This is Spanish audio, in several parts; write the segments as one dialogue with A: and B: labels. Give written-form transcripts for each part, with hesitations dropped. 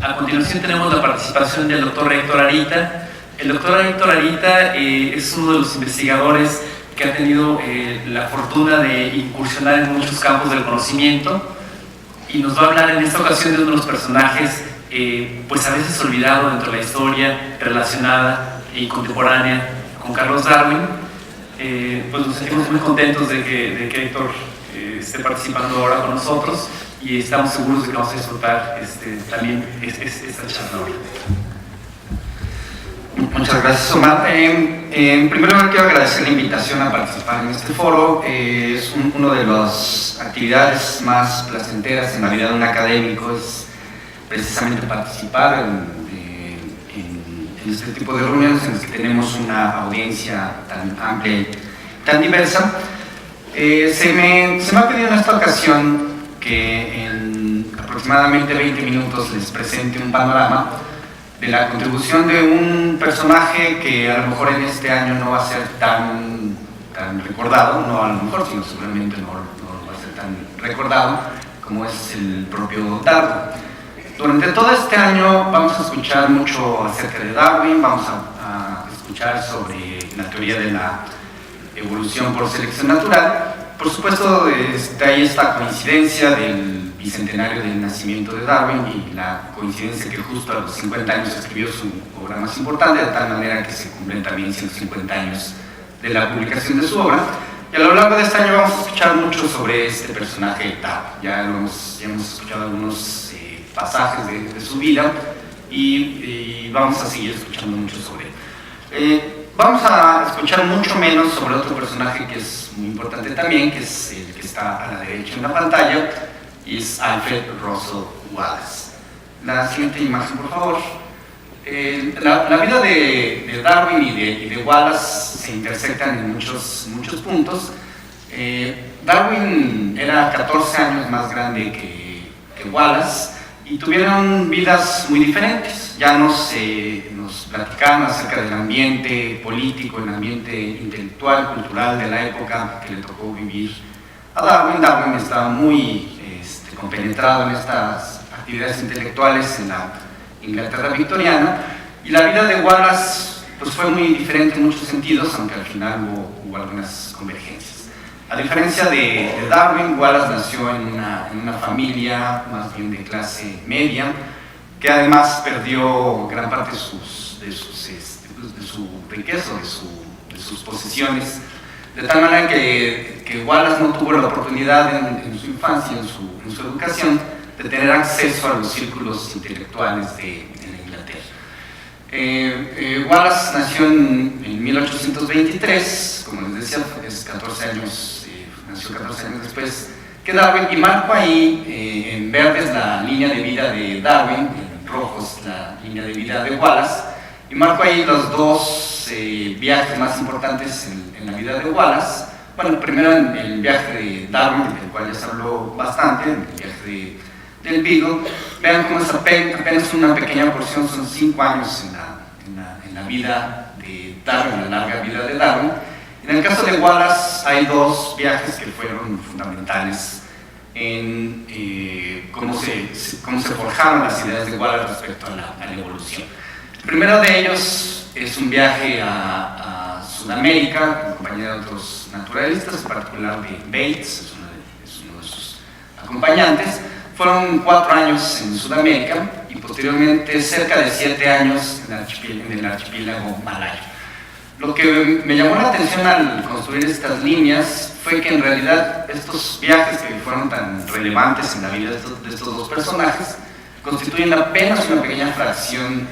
A: A continuación tenemos la participación del doctor Héctor Arita. El doctor Héctor Arita es uno de los investigadores que ha tenido la fortuna de incursionar en muchos campos del conocimiento y nos va a hablar en esta ocasión de uno de los personajes pues a veces olvidado dentro de la historia relacionada y contemporánea con Carlos Darwin. Pues nos sentimos muy contentos de que Héctor esté participando ahora con nosotros y estamos seguros de que vamos a disfrutar también esta charla ahora.
B: Muchas gracias, Omar. En primer lugar, quiero agradecer la invitación a participar en este foro. Es una de las actividades más placenteras en la vida de un académico, es precisamente participar en este tipo de reuniones en las que tenemos una audiencia tan amplia y tan diversa. Se me ha pedido en esta ocasión que en aproximadamente 20 minutos les presente un panorama de la contribución de un personaje que a lo mejor en este año no va a ser tan recordado, no a lo mejor, sino seguramente no va a ser tan recordado como es el propio Darwin. Durante todo este año vamos a escuchar mucho acerca de Darwin, vamos a escuchar sobre la teoría de la evolución por selección natural. Por supuesto, hay esta coincidencia del bicentenario del nacimiento de Darwin y la coincidencia que justo a los 50 años escribió su obra más importante, de tal manera que se cumplen también 150 años de la publicación de su obra. Y a lo largo de este año vamos a escuchar mucho sobre este personaje Darwin. Ya hemos escuchado algunos pasajes de su vida y vamos a seguir escuchando mucho sobre él. Vamos a escuchar mucho menos sobre otro personaje que es muy importante también, que es el que está a la derecha en la pantalla, y es Alfred Russel Wallace. La siguiente imagen, por favor. La vida de Darwin y de Wallace se intersectan en muchos puntos. Darwin era 14 años más grande que Wallace y tuvieron vidas muy diferentes. Ya nos platicaban acerca del ambiente político, el ambiente intelectual, cultural de la época que le tocó vivir a Darwin. Darwin estaba muy compenetrado en estas actividades intelectuales en la Inglaterra victoriana, y la vida de Wallace pues, fue muy diferente en muchos sentidos, aunque al final hubo algunas convergencias. A diferencia de Darwin, Wallace nació en una familia más bien de clase media, que además perdió gran parte de su riqueza, de sus posesiones, de tal manera que Wallace no tuvo la oportunidad en su infancia, en su educación, de tener acceso a los círculos intelectuales de Inglaterra. Wallace nació en 1823, como les decía, nació 14 años después que Darwin, y marco ahí en verdes la línea de vida de Darwin, en rojos la línea de vida de Wallace, y marco ahí los dos viajes más importantes en la vida de Wallace. Bueno, primero el viaje de Darwin, del cual ya se habló bastante, el viaje del Beagle. Vean cómo es apenas una pequeña porción, son 5 años en la vida de Darwin, en la larga vida de Darwin. En el caso de Wallace hay 2 viajes que fueron fundamentales en cómo se forjaron las ideas de Wallace respecto a la evolución. El primero de ellos es un viaje a Sudamérica en compañía de otros naturalistas, en particular de Bates, es uno de sus acompañantes. Fueron 4 años en Sudamérica y posteriormente cerca de 7 años en el archipiélago malayo. Lo que me llamó la atención al construir estas líneas fue que en realidad estos viajes que fueron tan relevantes en la vida de estos 2 personajes constituyen apenas una pequeña fracción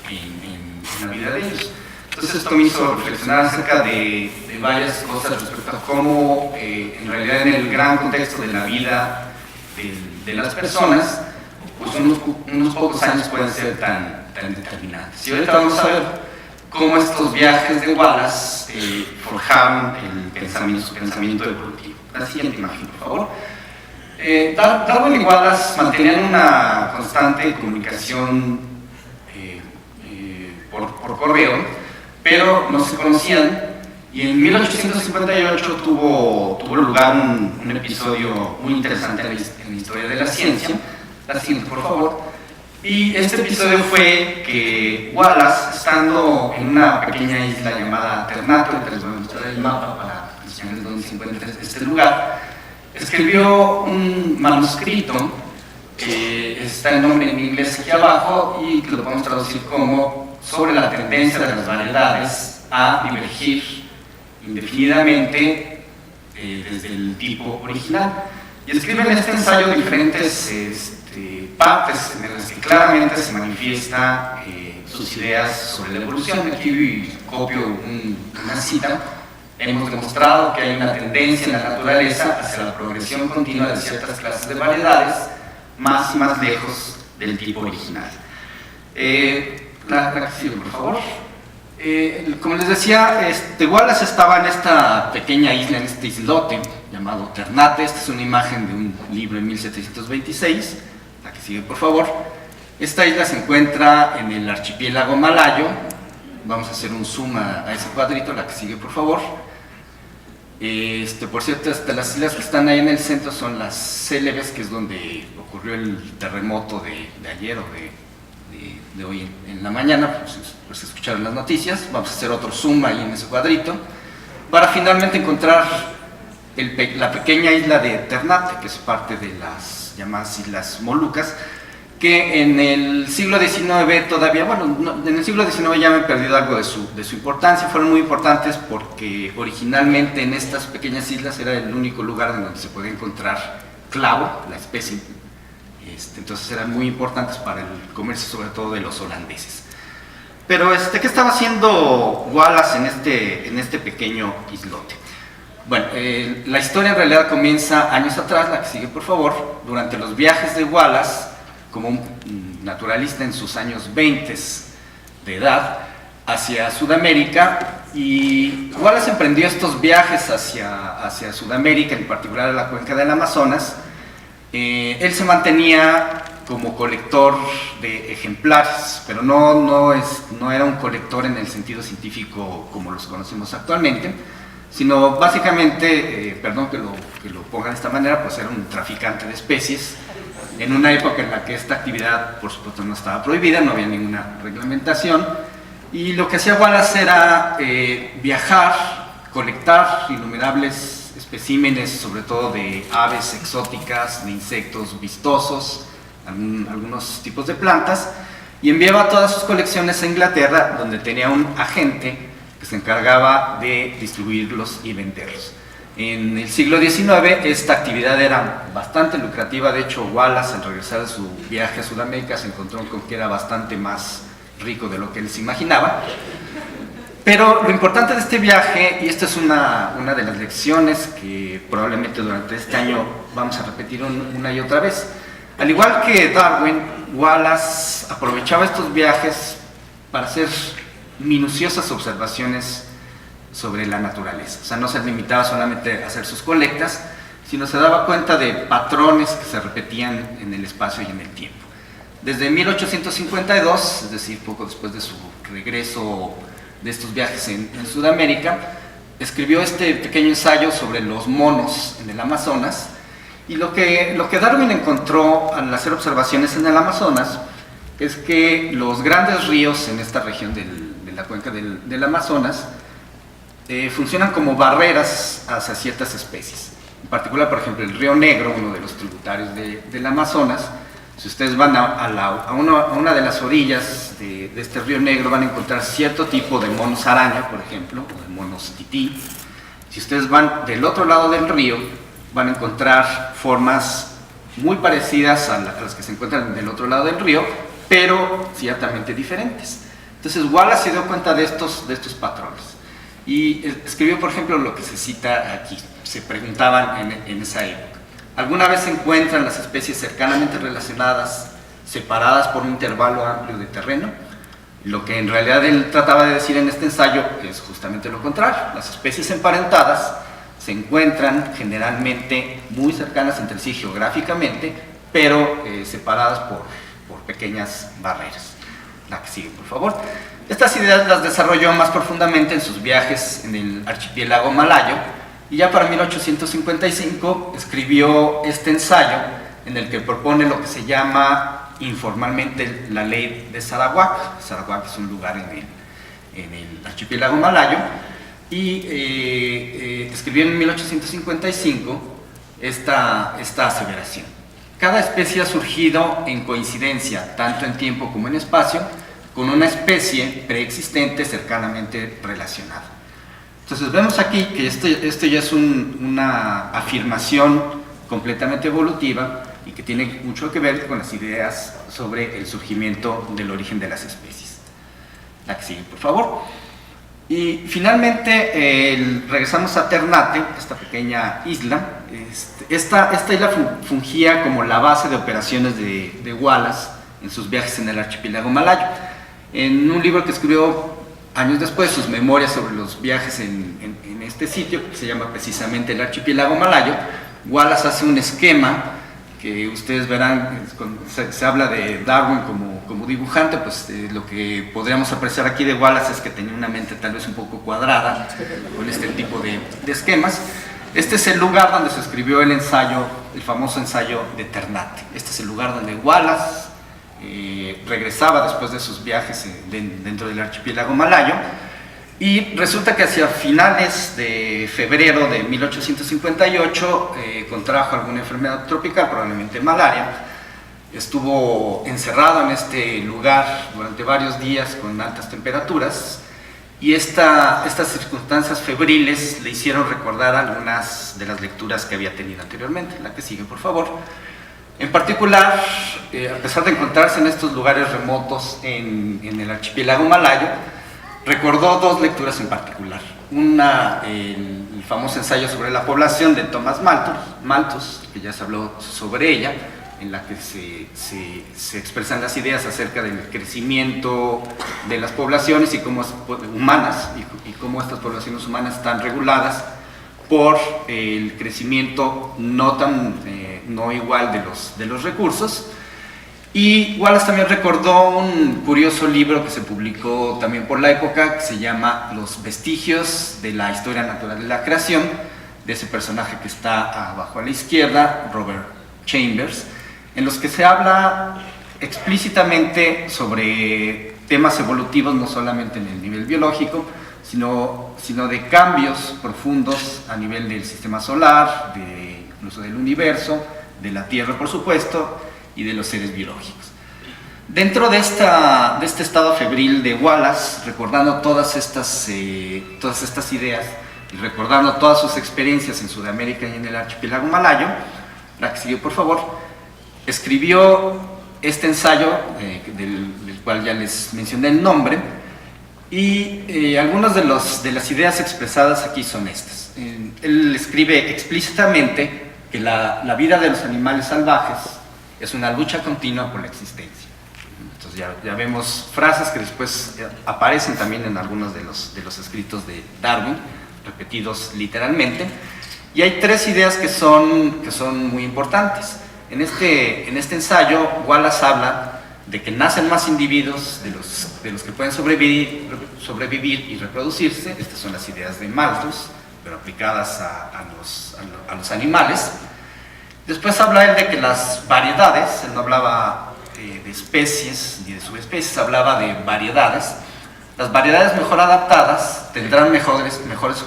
B: en la vida de ellos. Entonces esto me hizo reflexionar acerca de varias cosas respecto a cómo en realidad en el gran contexto de la vida de las personas, pues unos pocos años pueden ser tan determinantes. Y ahorita vamos a ver cómo estos viajes de Wallace forjaron su pensamiento evolutivo. La siguiente imagen, por favor. Darwin y Wallace mantenían una constante comunicación por correo, pero no se conocían, y en 1858 tuvo lugar un episodio muy interesante en la historia de la ciencia. La siguiente, por favor. Y este episodio fue que Wallace, estando en una pequeña isla llamada Ternate, que les voy a mostrar el mapa para enseñarles dónde se encuentra este lugar, escribió un manuscrito, que está el nombre en inglés aquí abajo y que lo podemos traducir como sobre la tendencia de las variedades a divergir indefinidamente desde el tipo original. Y escribe en este ensayo diferentes partes en las que claramente se manifiesta sus ideas sobre la evolución. Aquí copio una cita. Hemos demostrado que hay una tendencia en la naturaleza hacia la progresión continua de ciertas clases de variedades, más y más lejos del tipo original. La que sigue, por favor. Como les decía, Wallace estaba en esta pequeña isla, en este islote llamado Ternate. Esta es una imagen de un libro en 1726. La que sigue, por favor. Esta isla se encuentra en el archipiélago malayo. Vamos a hacer un zoom a ese cuadrito. La que sigue, por favor. Por cierto, las islas que están ahí en el centro son las Célebes, que es donde ocurrió el terremoto de ayer o de hoy en la mañana, pues escucharon las noticias. Vamos a hacer otro zoom ahí en ese cuadrito para finalmente encontrar la pequeña isla de Ternate, que es parte de las llamadas Islas Molucas, que en el siglo XIX todavía, bueno, en el siglo XIX ya me he perdido algo de su importancia. Fueron muy importantes porque originalmente en estas pequeñas islas era el único lugar en donde se podía encontrar clavo, la especie. Entonces eran muy importantes para el comercio, sobre todo de los holandeses. Pero, ¿qué estaba haciendo Wallace en este pequeño islote? Bueno, la historia en realidad comienza años atrás. La que sigue, por favor. Durante los viajes de Wallace, como un naturalista en sus años 20 de edad, hacia Sudamérica, y Wallace emprendió estos viajes hacia Sudamérica, en particular a la cuenca del Amazonas. Él se mantenía como colector de ejemplares, pero no era un colector en el sentido científico como los conocemos actualmente, sino básicamente, perdón que lo ponga de esta manera, pues era un traficante de especies, en una época en la que esta actividad, por supuesto, no estaba prohibida, no había ninguna reglamentación, y lo que hacía Wallace era viajar, colectar innumerables especímenes, sobre todo de aves exóticas, de insectos vistosos, algunos tipos de plantas, y enviaba todas sus colecciones a Inglaterra, donde tenía un agente que se encargaba de distribuirlos y venderlos. En el siglo XIX esta actividad era bastante lucrativa. De hecho, Wallace, al regresar de su viaje a Sudamérica, se encontró con que era bastante más rico de lo que él se imaginaba. Pero lo importante de este viaje, y esta es una de las lecciones que probablemente durante este año vamos a repetir una y otra vez, al igual que Darwin, Wallace aprovechaba estos viajes para hacer minuciosas observaciones sobre la naturaleza. O sea, no se limitaba solamente a hacer sus colectas, sino se daba cuenta de patrones que se repetían en el espacio y en el tiempo. Desde 1852, es decir, poco después de su regreso de estos viajes en Sudamérica, escribió este pequeño ensayo sobre los monos en el Amazonas. Y lo que Darwin encontró al hacer observaciones en el Amazonas es que los grandes ríos en esta región de la cuenca del Amazonas funcionan como barreras hacia ciertas especies. En particular, por ejemplo, el río Negro, uno de los tributarios del Amazonas. Si ustedes van a una de las orillas de este río Negro, van a encontrar cierto tipo de monos araña, por ejemplo, o de monos tití. Si ustedes van del otro lado del río, van a encontrar formas muy parecidas a las que se encuentran del otro lado del río, pero ciertamente diferentes. Entonces Wallace se dio cuenta de estos patrones y escribió, por ejemplo, lo que se cita aquí. Se preguntaban en esa época: ¿alguna vez se encuentran las especies cercanamente relacionadas, separadas por un intervalo amplio de terreno? Lo que en realidad él trataba de decir en este ensayo es justamente lo contrario. Las especies emparentadas se encuentran generalmente muy cercanas entre sí geográficamente, pero separadas por pequeñas barreras. La que sigue, por favor. Estas ideas las desarrolló más profundamente en sus viajes en el archipiélago malayo, y ya para 1855 escribió este ensayo en el que propone lo que se llama informalmente la ley de Sarawak. Sarawak es un lugar en el archipiélago malayo, y escribió en 1855 esta aseveración: cada especie ha surgido en coincidencia, tanto en tiempo como en espacio, con una especie preexistente cercanamente relacionada. Entonces vemos aquí que esto ya es una afirmación completamente evolutiva y que tiene mucho que ver con las ideas sobre el surgimiento del origen de las especies. La que sigue, por favor. Y finalmente regresamos a Ternate, esta pequeña isla. Esta isla fungía como la base de operaciones de Wallace en sus viajes en el archipiélago malayo. En un libro que escribió años después, sus memorias sobre los viajes en este sitio, que se llama precisamente el archipiélago malayo, Wallace hace un esquema que ustedes verán. Cuando se habla de Darwin como dibujante, pues lo que podríamos apreciar aquí de Wallace es que tenía una mente tal vez un poco cuadrada con este tipo de esquemas. Este es el lugar donde se escribió el famoso ensayo de Ternate. Este es el lugar donde Wallace regresaba después de sus viajes dentro del archipiélago malayo, y resulta que hacia finales de febrero de 1858 contrajo alguna enfermedad tropical, probablemente malaria. Estuvo encerrado en este lugar durante varios días con altas temperaturas, y estas circunstancias febriles le hicieron recordar algunas de las lecturas que había tenido anteriormente. La que sigue, por favor. En particular, a pesar de encontrarse en estos lugares remotos en el archipiélago malayo, recordó dos lecturas en particular. Una, el famoso ensayo sobre la población de Thomas Malthus, que ya se habló sobre ella, en la que se expresan las ideas acerca del crecimiento de las poblaciones y cómo humanas, y cómo estas poblaciones humanas están reguladas por el crecimiento no igual de los recursos. Y Wallace también recordó un curioso libro que se publicó también por la época, que se llama Los vestigios de la historia natural de la creación, de ese personaje que está abajo a la izquierda, Robert Chambers, en los que se habla explícitamente sobre temas evolutivos, no solamente en el nivel biológico, sino de cambios profundos a nivel del sistema solar, incluso del universo, de la Tierra, por supuesto, y de los seres biológicos. Dentro de este estado febril de Wallace, recordando todas estas ideas y recordando todas sus experiencias en Sudamérica y en el archipiélago malayo, la que sigue, por favor, escribió este ensayo, del cual ya les mencioné el nombre. Y algunas de las ideas expresadas aquí son estas. Él escribe explícitamente que la vida de los animales salvajes es una lucha continua por la existencia. Entonces ya vemos frases que después aparecen también en algunos de los escritos de Darwin, repetidos literalmente. Y hay tres ideas que son muy importantes. En este ensayo, Wallace habla de que nacen más individuos de los que pueden sobrevivir y reproducirse. Estas son las ideas de Malthus, pero aplicadas a los animales. Después habla él de que las variedades, él no hablaba de especies ni de subespecies, hablaba de variedades. Las variedades mejor adaptadas tendrán mejores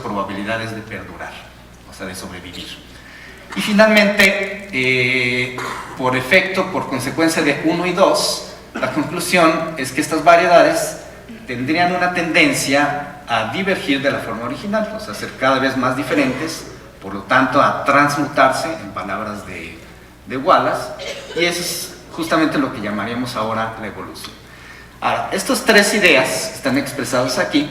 B: probabilidades de perdurar, o sea, de sobrevivir. Y finalmente, por consecuencia de 1 y 2, la conclusión es que estas variedades tendrían una tendencia a divergir de la forma original, o sea, ser cada vez más diferentes, por lo tanto a transmutarse, en palabras de Wallace, y eso es justamente lo que llamaríamos ahora la evolución. Ahora, estas tres ideas que están expresadas aquí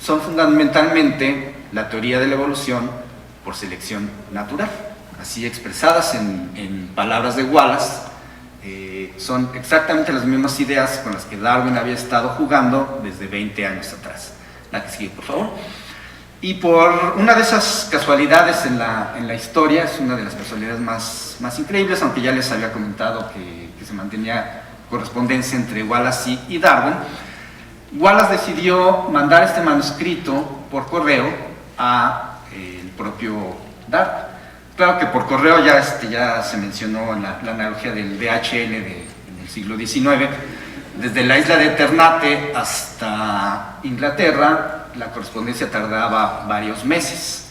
B: son fundamentalmente la teoría de la evolución por selección natural. Así expresadas en palabras de Wallace, son exactamente las mismas ideas con las que Darwin había estado jugando desde 20 años atrás. La que sigue, por favor. Y por una de esas casualidades en la historia, es una de las casualidades más increíbles, aunque ya les había comentado que se mantenía correspondencia entre Wallace y Darwin. Wallace decidió mandar este manuscrito por correo a el propio Darwin. Claro que por correo ya se mencionó la analogía del DHL en el siglo XIX. Desde la isla de Ternate hasta Inglaterra, la correspondencia tardaba varios meses.